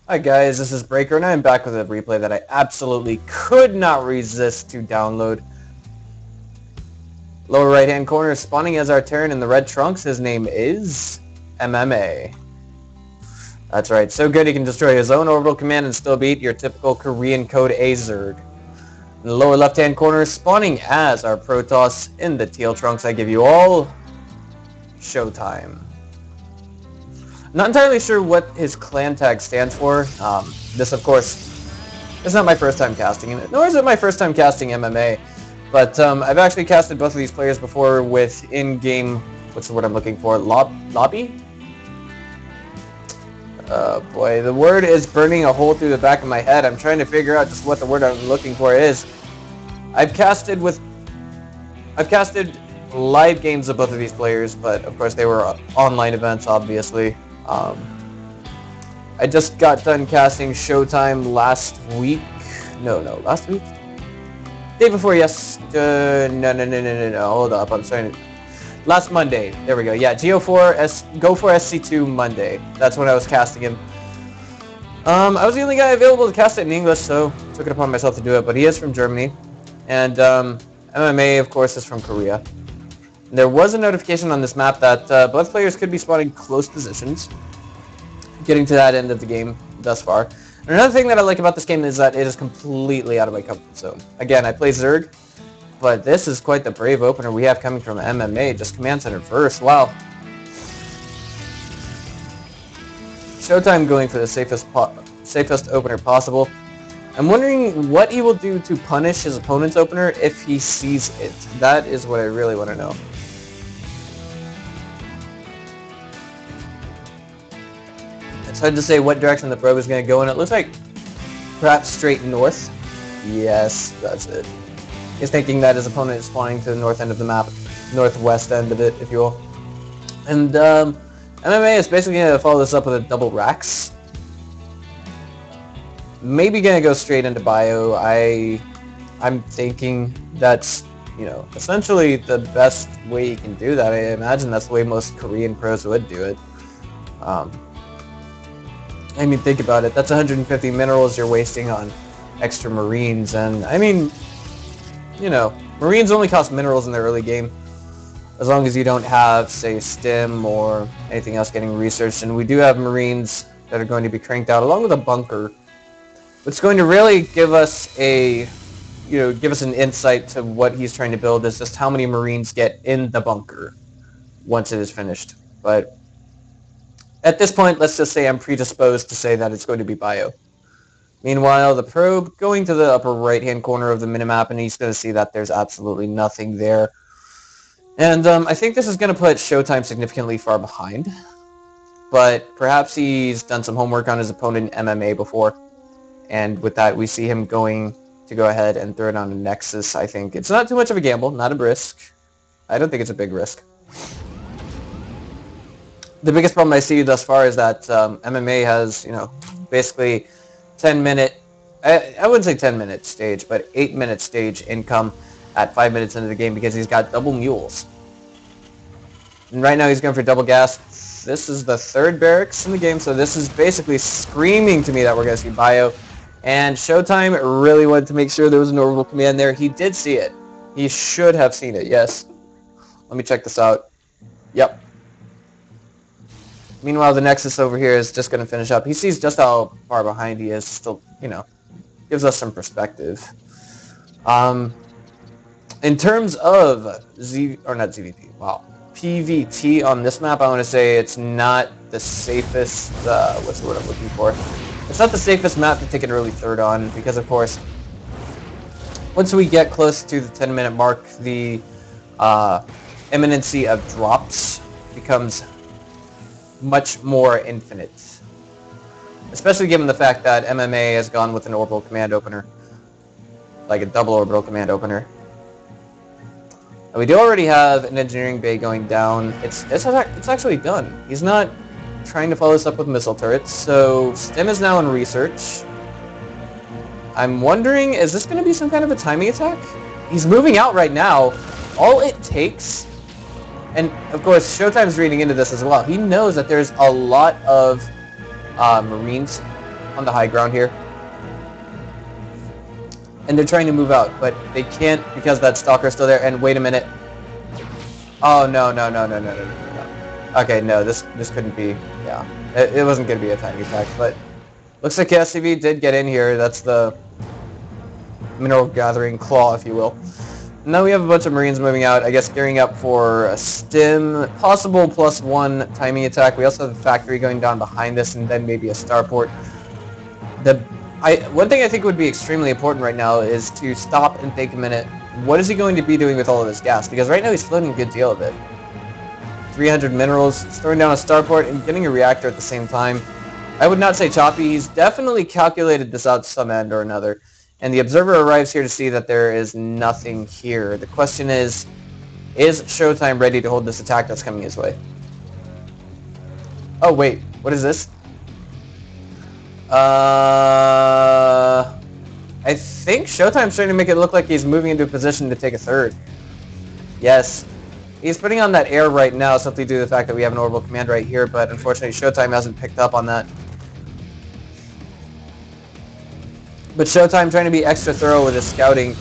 Hi guys, this is Breaker, and I'm back with a replay that I absolutely could not resist to download. Lower right hand corner, spawning as our turn in the red trunks, his name is MMA. That's right, so good he can destroy his own orbital command and still beat your typical Korean code A Zerg. In the lower left hand corner, spawning as our Protoss in the teal trunks, I give you all Showtime. Not entirely sure what his clan tag stands for. This, of course, is not my first time casting it, nor is it my first time casting MMA. But I've actually casted both of these players before with in-game, what's the word I'm looking for, lobby? Boy, the word is burning a hole through the back of my head. I'm trying to figure out just what the word I'm looking for is. I've casted live games of both of these players, but of course they were online events, obviously. I just got done casting Showtime last week. No, last week? Day before, yes. No. Hold up, I'm trying to... Last Monday. There we go. Yeah, Go4 SC2 Monday. That's when I was casting him. I was the only guy available to cast it in English, so took it upon myself to do it. But he is from Germany, and MMA, of course, is from Korea. There was a notification on this map that both players could be spawning close positions, getting to that end of the game thus far. And another thing that I like about this game is that it is completely out of my comfort zone. Again, I play Zerg, but this is quite the brave opener we have coming from MMA. Just command center first. Wow. Showtime going for the safest opener possible. I'm wondering what he will do to punish his opponent's opener if he sees it. That is what I really want to know. It's hard to say what direction the probe is going to go in. It looks like perhaps straight north. Yes, that's it. He's thinking that his opponent is spawning to the north end of the map, northwest end of it, if you will. And MMA is basically going to follow this up with a double Rax. Maybe going to go straight into bio. I'm thinking that's, you know, essentially the best way you can do that. I imagine that's the way most Korean pros would do it. I mean, think about it. That's 150 minerals you're wasting on extra Marines. And, I mean, you know, Marines only cost minerals in the early game. As long as you don't have, say, Stim or anything else getting researched. And we do have Marines that are going to be cranked out, along with a bunker. What's going to really give us an insight to what he's trying to build is just how many Marines get in the bunker once it is finished. But at this point, let's just say I'm predisposed to say that it's going to be bio. Meanwhile, the probe going to the upper right-hand corner of the minimap, and he's going to see that there's absolutely nothing there. And I think this is going to put Showtime significantly far behind. But perhaps he's done some homework on his opponent in MMA before. And with that, we see him going to go ahead and throw it on a Nexus, I think. It's not too much of a gamble, not a risk. I don't think it's a big risk. The biggest problem I see thus far is that MMA has, you know, basically 10-minute, I wouldn't say 10-minute stage, but 8-minute stage income at 5 minutes into the game because he's got double mules. And right now he's going for double gas. This is the third barracks in the game, so this is basically screaming to me that we're going to see bio. And Showtime really wanted to make sure there was an orbital command there. He did see it. He should have seen it, yes. Let me check this out. Yep. Meanwhile, the Nexus over here is just going to finish up. He sees just how far behind he is. Still, you know, gives us some perspective. In terms of PVT on this map, I want to say it's not the safest, what's the word I'm looking for? It's not the safest map to take an early third on, because of course, once we get close to the 10-minute mark, the imminency of drops becomes much more infinite. Especially given the fact that MMA has gone with an orbital command opener. Like a double orbital command opener. And we do already have an engineering bay going down. It's actually done. He's not trying to follow this up with missile turrets, so Stim is now in research. I'm wondering, is this going to be some kind of a timing attack? He's moving out right now. All it takes, and of course Showtime's reading into this as well, he knows that there's a lot of Marines on the high ground here. And they're trying to move out, but they can't because that Stalker's still there. And wait a minute. Oh, no. Okay, no, this couldn't be, yeah. It wasn't going to be a timing attack, but looks like SCV did get in here. That's the mineral gathering claw, if you will. Now we have a bunch of Marines moving out, I guess gearing up for a stim, possible +1 timing attack. We also have a factory going down behind this, and then maybe a starport. One thing I think would be extremely important right now is to stop and think a minute. What is he going to be doing with all of this gas? Because right now he's floating a good deal of it. 300 minerals, throwing down a starport, and getting a reactor at the same time. I would not say choppy. He's definitely calculated this out to some end or another. And the observer arrives here to see that there is nothing here. The question is Showtime ready to hold this attack that's coming his way? Oh, wait. What is this? I think Showtime's trying to make it look like he's moving into a position to take a third. Yes. He's putting on that air right now simply due to the fact that we have an orbital command right here, but unfortunately Showtime hasn't picked up on that. But Showtime trying to be extra thorough with his scouting.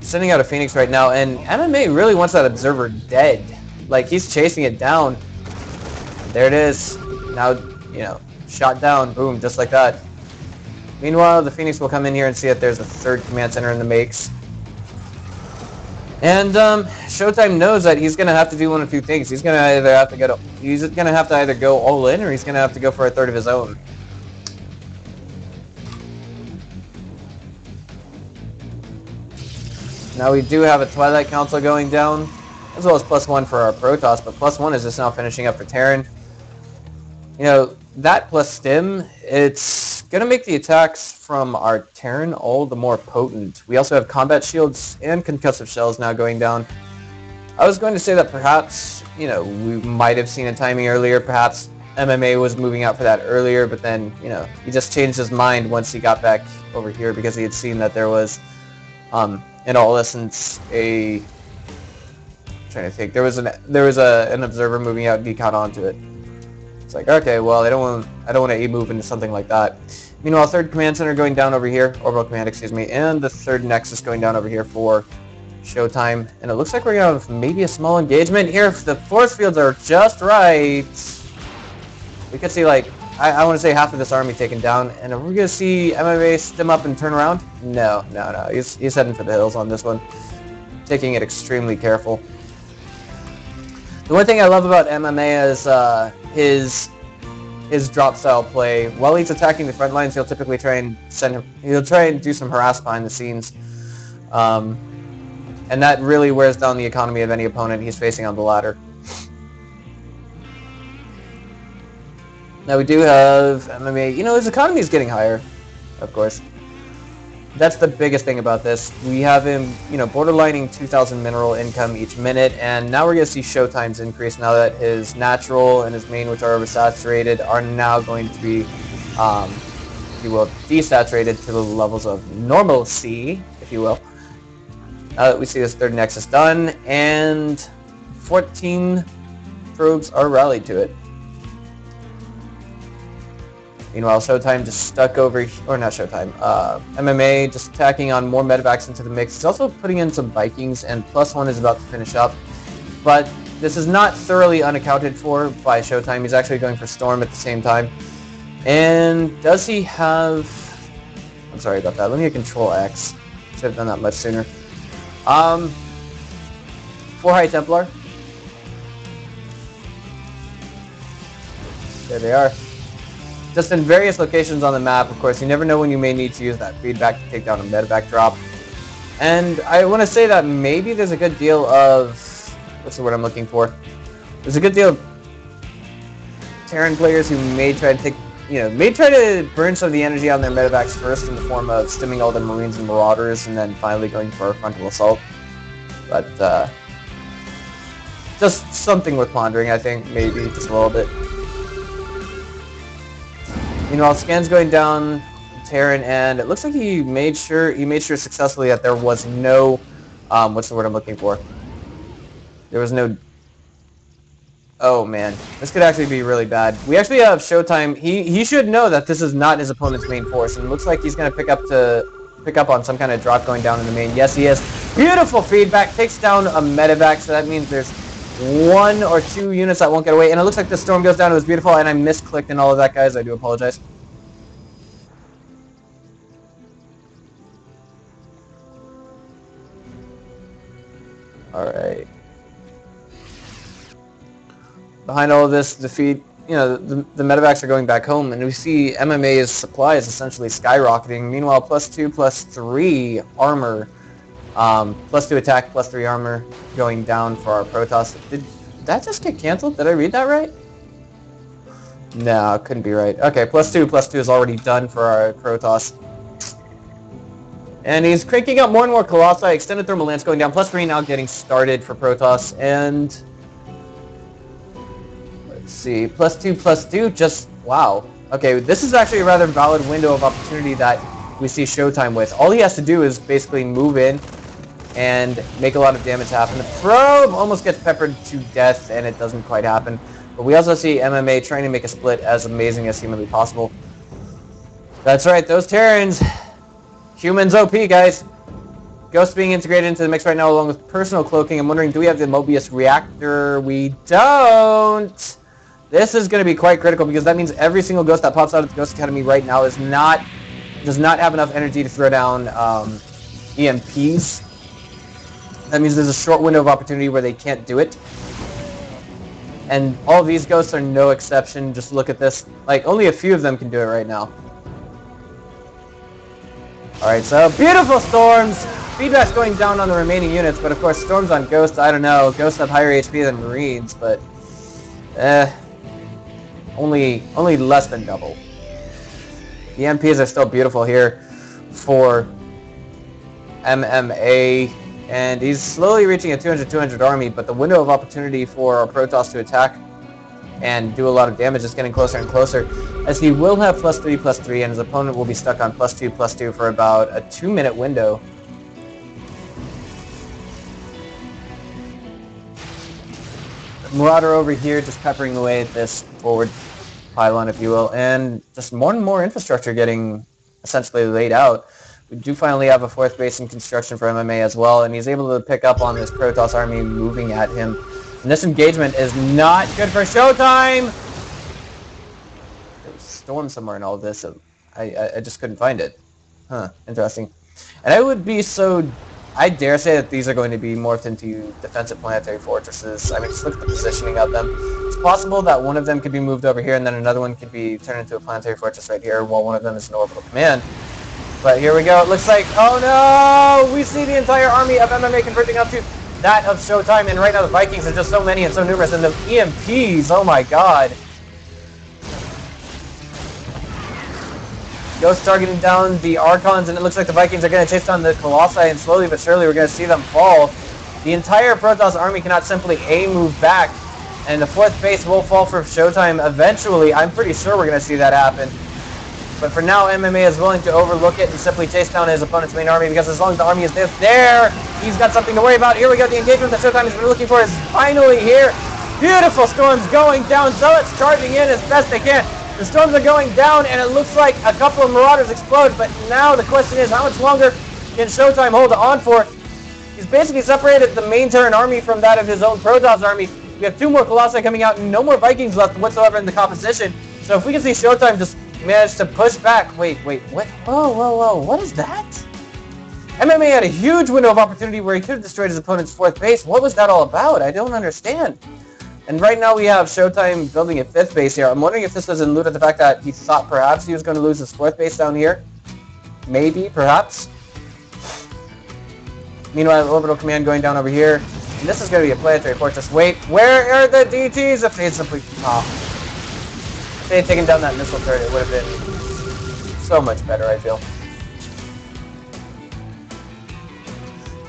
Sending out a Phoenix right now, and MMA really wants that observer dead. Like, he's chasing it down. There it is. Now, you know, shot down. Boom, just like that. Meanwhile, the Phoenix will come in here and see that there's a third command center in the makes. And Showtime knows that he's going to have to do one of two things. He's going to either have to either go all in, or he's going to have to go for a third of his own. Now we do have a Twilight Council going down, as well as +1 for our Protoss, but +1 is just now finishing up for Terran. You know, that plus Stim, it's going to make the attacks from our Terran all the more potent. We also have combat shields and concussive shells now going down. I was going to say that perhaps, you know, we might have seen a timing earlier, perhaps MMA was moving out for that earlier, but then, you know, he just changed his mind once he got back over here because he had seen that there was, in all essence, I'm trying to think, there was an observer moving out and he caught onto it. It's like, okay, well, I don't want to move into something like that. Meanwhile, third command center going down over here, orbital command, excuse me, and the third nexus going down over here for Showtime. And it looks like we're going to have maybe a small engagement here. If the force fields are just right, we could see, like, I want to say half of this army taken down. And are we going to see MMA stim up and turn around? No. He's heading for the hills on this one, taking it extremely careful. The one thing I love about MMA is his drop style play. While he's attacking the front lines, he'll typically try and do some harass behind the scenes. And that really wears down the economy of any opponent he's facing on the ladder. Now we do have MMA, you know, his economy is getting higher, of course. That's the biggest thing about this. We have him, you know, borderlining 2,000 mineral income each minute, and now we're going to see Showtime's increase now that his natural and his main, which are oversaturated, are now going to be, if you will, desaturated to the levels of normalcy, if you will. Now that we see this third nexus done, and 14 probes are rallied to it. Meanwhile, Showtime just stuck over, or not Showtime, MMA just tacking on more medevacs into the mix. He's also putting in some Vikings, and +1 is about to finish up. But this is not thoroughly unaccounted for by Showtime. He's actually going for Storm at the same time. And does he have... I'm sorry about that. Let me get Control X. Should have done that much sooner. 4 High Templar. There they are. Just in various locations on the map, of course. You never know when you may need to use that feedback to take down a medevac drop. And I want to say that maybe there's a good deal of... What's the word I'm looking for? There's a good deal of Terran players who may try to take... You know, may try to burn some of the energy on their medevacs first in the form of stimming all the Marines and Marauders and then finally going for a frontal assault. But, just something worth pondering, I think, maybe, just a little bit. Meanwhile, scans going down Terran, and it looks like he made sure successfully that there was no, what's the word I'm looking for? There was no Oh man, this could actually be really bad. We actually have Showtime. He should know that this is not his opponent's main force, and it looks like he's gonna pick up on some kind of drop going down in the main. Yes, he is. Beautiful feedback, takes down a medevac, so that means there's 1 or 2 units that won't get away, and it looks like the storm goes down. It was beautiful, and I misclicked and all of that, guys. I do apologize. All right. Behind all of this defeat, you know, the medevacs are going back home, and we see MMA's supply is essentially skyrocketing. Meanwhile, +2, +3 armor, +2 attack, +3 armor going down for our Protoss. Did that just get canceled? Did I read that right? No, it couldn't be right. Okay, +2 is already done for our Protoss. And he's cranking out more and more Colossi. Extended Thermal Lance going down. +3 now getting started for Protoss. And let's see, +2, just wow. Okay, this is actually a rather valid window of opportunity that we see Showtime with. All he has to do is basically move in and make a lot of damage happen. The probe almost gets peppered to death, and it doesn't quite happen. But we also see MMA trying to make a split as amazing as humanly possible. That's right, those Terrans. Humans OP, guys. Ghost being integrated into the mix right now along with personal cloaking. I'm wondering, do we have the Mobius reactor? We don't. This is going to be quite critical because that means every single ghost that pops out of the Ghost Academy right now does not have enough energy to throw down EMPs. That means there's a short window of opportunity where they can't do it. And all of these ghosts are no exception. Just look at this. Like, only a few of them can do it right now. Alright, so beautiful storms. Feedback's going down on the remaining units, but of course storms on ghosts, I don't know. Ghosts have higher HP than Marines, but only less than double. The MPs are still beautiful here for MMA, and he's slowly reaching a 200 army, but the window of opportunity for our Protoss to attack and do a lot of damage is getting closer and closer, as he will have +3, and his opponent will be stuck on +2 for about a 2-minute window. Marauder over here just peppering away at this forward pylon, if you will, and just more and more infrastructure getting essentially laid out. We do finally have a 4th base in construction for MMA as well, and he's able to pick up on this Protoss army moving at him. And this engagement is not good for Showtime! There's a storm somewhere in all of this, so I just couldn't find it. Huh, interesting. And I dare say that these are going to be morphed into defensive planetary fortresses. I mean, just look at the positioning of them. It's possible that one of them could be moved over here, and then another one could be turned into a planetary fortress right here, while one of them is an orbital command. But here we go. It looks like, oh no! We see the entire army of MMA converging up to that of Showtime, and right now the Vikings are just so many and so numerous, and the EMPs, oh my god. Ghost targeting down the Archons, and it looks like the Vikings are going to chase down the Colossi, and slowly but surely we're going to see them fall. The entire Protoss army cannot simply move back, and the 4th base will fall for Showtime eventually. I'm pretty sure we're going to see that happen. But for now, MMA is willing to overlook it and simply chase down his opponent's main army, because as long as the army is there, he's got something to worry about. Here we go, the engagement that Showtime has been looking for is finally here. Beautiful storms going down, Zealots charging in as best they can. The storms are going down, and it looks like a couple of Marauders explode, but now the question is, how much longer can Showtime hold on for? He's basically separated the main Terran army from that of his own Protoss army. We have 2 more Colossi coming out, and no more Vikings left whatsoever in the composition. So if we can see Showtime just manage to push back... Wait, what? Whoa, what is that? MMA had a huge window of opportunity where he could have destroyed his opponent's 4th base. What was that all about? I don't understand. And right now we have Showtime building a 5th base here. I'm wondering if this was in lieu of the fact that he thought perhaps he was going to lose his 4th base down here. Maybe, perhaps. Meanwhile, orbital command going down over here. And this is going to be a planetary fortress. Wait, where are the DTs? If they had simply... if they had taken down that missile turret, it would have been so much better, I feel.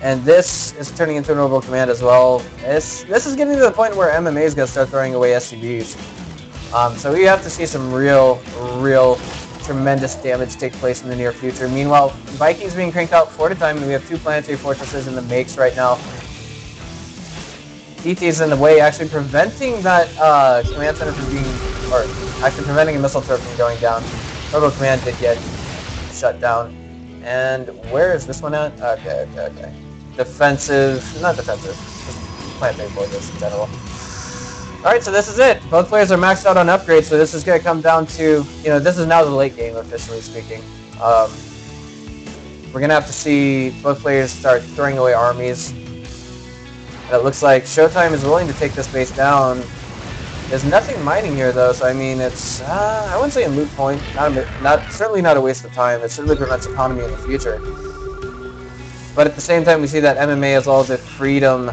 And this is turning into an orbital command as well. This is getting to the point where MMA is going to start throwing away SCVs. So we have to see some real tremendous damage take place in the near future. Meanwhile, Vikings being cranked out 4 at a time, and we have 2 planetary fortresses in the makes right now. DT's in the way, actually preventing that command center from being, or actually preventing a missile turret from going down. Turbo command did get shut down. And where is this one at? Okay. Defensive, not defensive, just plant main borders in general. Alright, so this is it. Both players are maxed out on upgrades, so this is going to come down to, this is now the late game, officially speaking. We're going to have to see both players start throwing away armies. And it looks like Showtime is willing to take this base down. There's nothing mining here, though, so I mean, it's, I wouldn't say a moot point. Certainly not a waste of time. It certainly prevents economy in the future. But at the same time, we see that MMA has all the freedom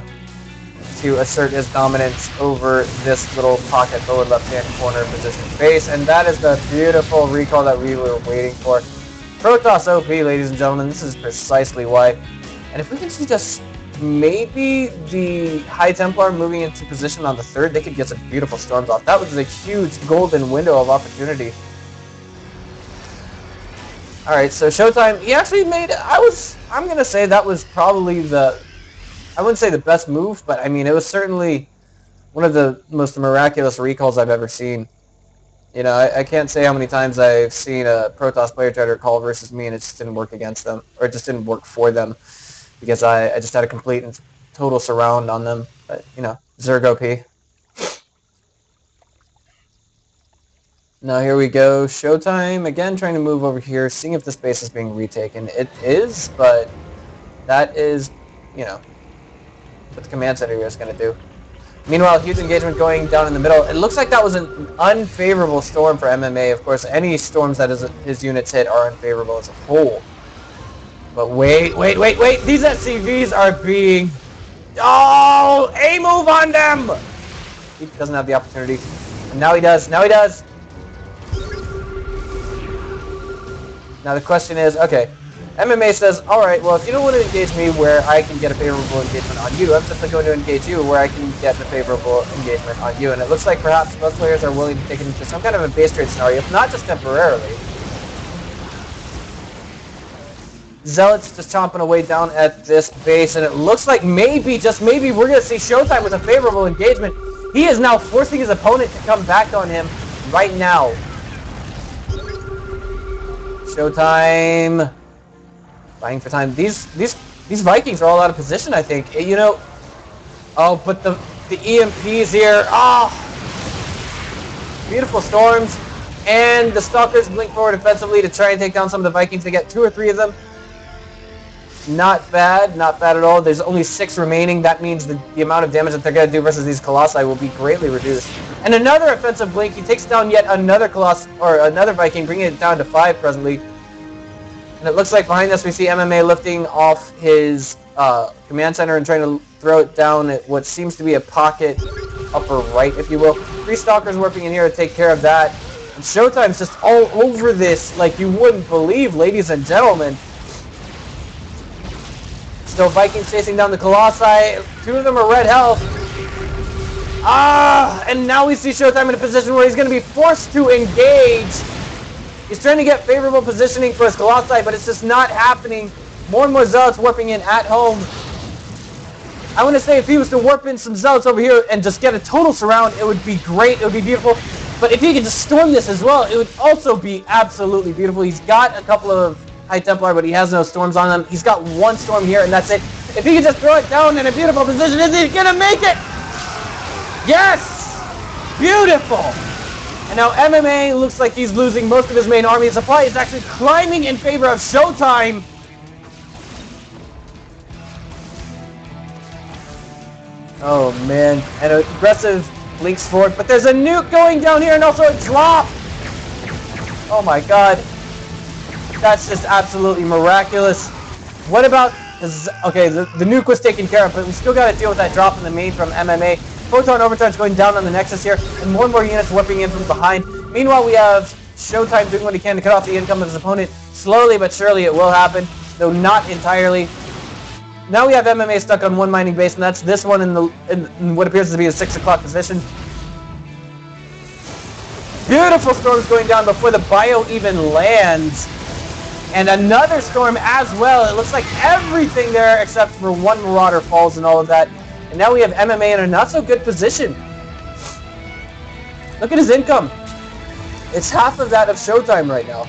to assert his dominance over this little pocket lower left-hand corner position base, and that is the beautiful recall that we were waiting for. Protoss OP, ladies and gentlemen, this is precisely why. And if we can see just maybe the High Templar moving into position on the third, they could get some beautiful storms off. That was a huge golden window of opportunity. Alright, so Showtime, he actually made, I'm going to say that was probably I wouldn't say the best move, but I mean, it was certainly one of the most miraculous recalls I've ever seen. I can't say how many times I've seen a Protoss player try to recall versus me and it just didn't work against them, or it just didn't work for them, because I just had a complete and total surround on them. But, Zerg OP. Now here we go, Showtime, again trying to move over here, seeing if this base is being retaken. It is, but that is, what the command center here is going to do. Meanwhile, huge engagement going down in the middle. It looks like that was an unfavorable storm for MMA. Of course, any storms that his units hit are unfavorable as a whole. But wait. These SCVs are being... Oh! A move on them! He doesn't have the opportunity. And now he does. Now the question is, okay, MMA says, alright, well, if you don't want to engage me where I can get a favorable engagement on you, I'm simply going to engage you where I can get a favorable engagement on you. And it looks like perhaps both players are willing to take it into some kind of a base trade scenario, if not just temporarily. Zealots just chomping away down at this base, and it looks like maybe, just maybe, we're going to see Showtime with a favorable engagement. He is now forcing his opponent to come back on him right now. Showtime... buying for time. These Vikings are all out of position, I think. Oh, but the EMPs here. Oh! Beautiful storms. And the Stalkers blink forward offensively to try and take down some of the Vikings. They get 2 or 3 of them. Not bad at all. There's only 6 remaining. That means the amount of damage that they're going to do versus these Colossi will be greatly reduced. And another offensive blink. He takes down yet another another Viking, bringing it down to 5 presently. And it looks like behind us we see MMA lifting off his command center and trying to throw it down at what seems to be a pocket upper right, if you will. 3 Stalkers warping in here to take care of that. And Showtime's just all over this like you wouldn't believe, ladies and gentlemen. Still Vikings chasing down the Colossi. 2 of them are red health. And now we see Showtime in a position where he's going to be forced to engage. He's trying to get favorable positioning for his Colossi, but it's just not happening. More and more Zealots warping in at home. I want to say if he was to warp in some Zealots over here and just get a total surround, it would be great. It would be beautiful. But if he could just storm this as well, it would also be absolutely beautiful. He's got a couple of High Templar, but he has no storms on them. He's got 1 storm here, and that's it. If he could just throw it down in a beautiful position, is he going to make it? Yes! Beautiful! And now MMA looks like he's losing most of his main army. Supply is actually climbing in favor of Showtime. Oh, man. And an aggressive links forward. But there's a nuke going down here and also a drop. Oh, my God. That's just absolutely miraculous. What about... Okay, the nuke was taken care of, but we still got to deal with that drop in the main from MMA. Photon Overcharge going down on the Nexus here, and more units warping in from behind. Meanwhile, we have Showtime doing what he can to cut off the income of his opponent. Slowly but surely it will happen, though not entirely. Now we have MMA stuck on 1 mining base, and that's this one in what appears to be a 6 o'clock position. Beautiful storms going down before the bio even lands. And another storm as well. It looks like everything there except for 1 Marauder falls and all of that. And now we have MMA in a not-so-good position. Look at his income. It's half of that of Showtime right now.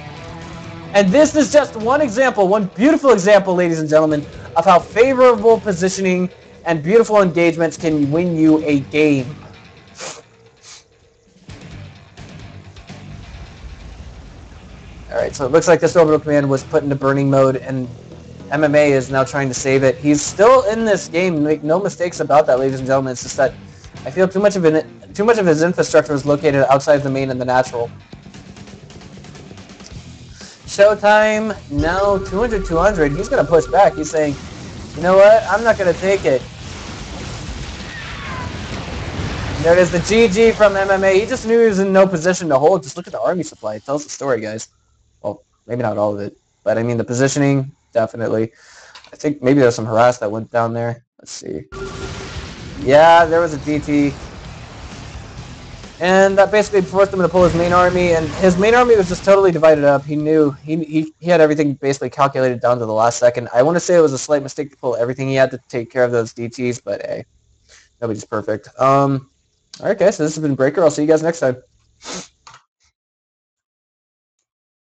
And this is just one example, one beautiful example, ladies and gentlemen, of how favorable positioning and beautiful engagements can win you a game. Alright, so it looks like this orbital command was put into burning mode, and MMA is now trying to save it. He's still in this game, make no mistakes about that, ladies and gentlemen. It's just that I feel too much of his infrastructure is located outside of the main and the natural. Showtime, no, 200-200. He's going to push back. He's saying, you know what? I'm not going to take it. There it is, the GG from MMA. He just knew he was in no position to hold. Just look at the army supply. It tells the story, guys. Well, maybe not all of it. But, I mean, the positioning, definitely. I think maybe there's some harass that went down there. Let's see. Yeah, there was a DT. And that basically forced him to pull his main army, and his main army was just totally divided up. He knew he had everything basically calculated down to the last second. I want to say it was a slight mistake to pull everything. He had to take care of those DTs, but hey, nobody's perfect. All right, guys, so this has been Breaker. I'll see you guys next time.